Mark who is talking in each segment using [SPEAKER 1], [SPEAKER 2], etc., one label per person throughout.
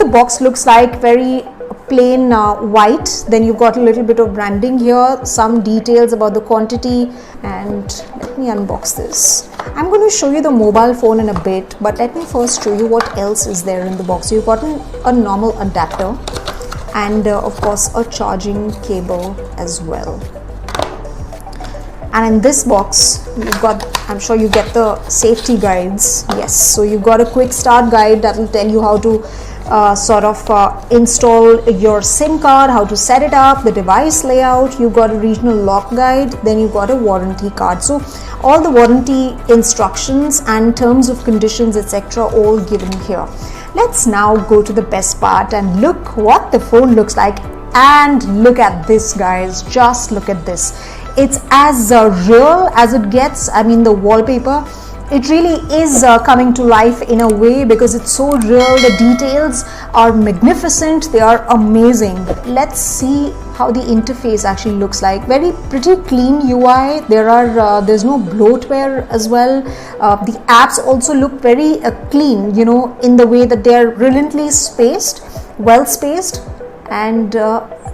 [SPEAKER 1] the box looks like, very plain white. Then you've got a little bit of branding here, some details about the quantity, and let me unbox this. I'm going to show you the mobile phone in a bit, but let me first show you what else is there in the box. So you've got a normal adapter and of course a charging cable as well. And in this box you've got, I'm sure you get the safety guides. Yes, so you've got a quick start guide that will tell you how to install your SIM card, how to set it up, the device layout. You've got a regional lock guide, then you've got a warranty card. So all the warranty instructions and terms of conditions, etc., all given here. Let's now go to the best part and look what the phone looks like. And look at this, guys, just look at this. It's as real as it gets. I mean, the wallpaper, it really is coming to life in a way because it's so real. The details are magnificent, they are amazing. Let's see how the interface actually looks like. Very pretty clean UI. There's no bloatware as well. The apps also look very clean, you know, in the way that they're brilliantly spaced, well spaced. And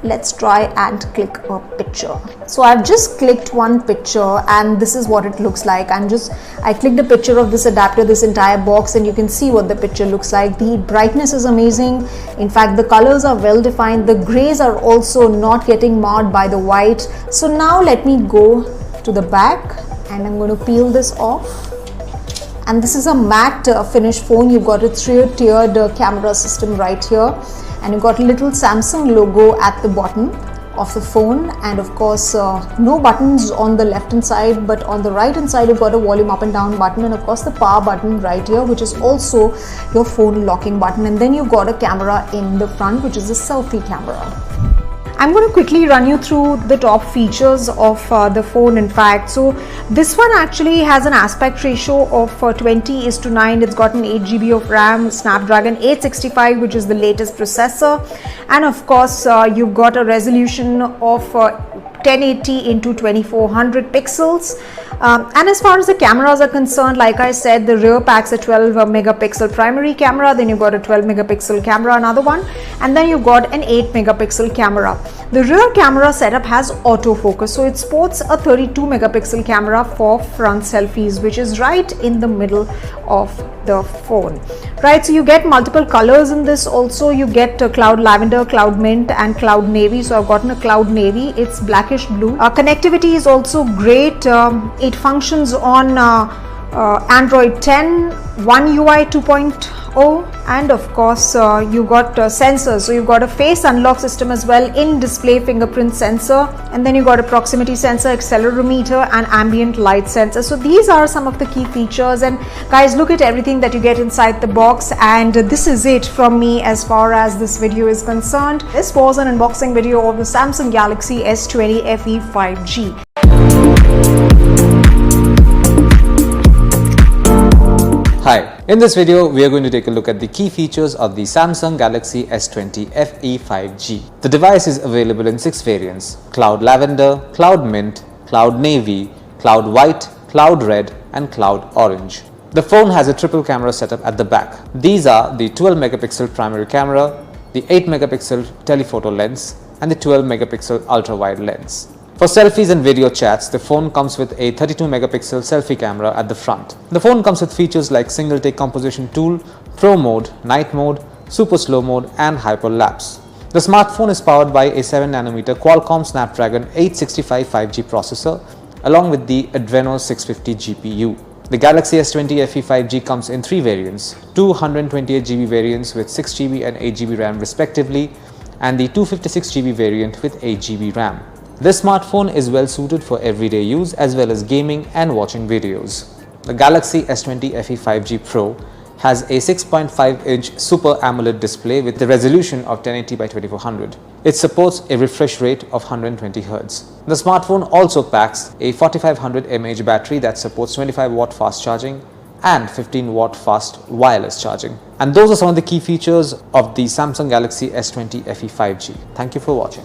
[SPEAKER 1] let's try and click a picture. So I've just clicked one picture and this is what it looks like. I clicked a picture of this adapter, this entire box, and you can see what the picture looks like. The brightness is amazing. In fact, the colors are well defined. The grays are also not getting marred by the white. So now let me go to the back and I'm going to peel this off. And this is a matte finish phone. You've got a three-tiered camera system right here. And you've got a little Samsung logo at the bottom of the phone, and of course no buttons on the left hand side, but on the right hand side you've got a volume up and down button, and of course the power button right here, which is also your phone locking button. And then you've got a camera in the front, which is a selfie camera. I'm going to quickly run you through the top features of the phone. In fact, so this one actually has an aspect ratio of 20:9. It's got an 8 GB of RAM, Snapdragon 865, which is the latest processor, and of course you've got a resolution of 1080 into 2400 pixels. And as far as the cameras are concerned, like I said, the rear packs a 12 megapixel primary camera, then you've got a 12 megapixel camera, another one, and then you've got an 8 megapixel camera. The rear camera setup has autofocus, so it sports a 32 megapixel camera for front selfies, which is right in the middle of the phone. Right, so you get multiple colors in this. Also you get cloud lavender, cloud mint, and cloud navy. So I've gotten a cloud navy. It's blackish blue. Connectivity is also great. It functions on Android 10, One UI 2.0, and of course you got sensors. So you've got a face unlock system as well, in-display fingerprint sensor, and then you got a proximity sensor, accelerometer, and ambient light sensor. So these are some of the key features, and guys, look at everything that you get inside the box. And this is it from me as far as this video is concerned. This was an unboxing video of the Samsung Galaxy S20 FE 5G.
[SPEAKER 2] Hi, in this video we are going to take a look at the key features of the Samsung Galaxy S20 FE 5G. The device is available in 6 variants: Cloud Lavender, Cloud Mint, Cloud Navy, Cloud White, Cloud Red, and Cloud Orange. The phone has a triple camera setup at the back. These are the 12 megapixel primary camera, the 8 megapixel telephoto lens, and the 12 megapixel ultra wide lens. For selfies and video chats, the phone comes with a 32 megapixel selfie camera at the front. The phone comes with features like single take composition tool, pro mode, night mode, super slow mode, and hyperlapse. The smartphone is powered by a 7nm Qualcomm Snapdragon 865 5G processor along with the Adreno 650 GPU. The Galaxy S20 FE 5G comes in 3 variants, two 128GB variants with 6GB and 8GB RAM respectively, and the 256GB variant with 8GB RAM. This smartphone is well suited for everyday use as well as gaming and watching videos. The Galaxy S20 FE 5G Pro has a 6.5-inch Super AMOLED display with the resolution of 1080 by 2400. It supports a refresh rate of 120Hz. The smartphone also packs a 4500 mAh battery that supports 25-watt fast charging and 15-watt fast wireless charging. And those are some of the key features of the Samsung Galaxy S20 FE 5G. Thank you for watching.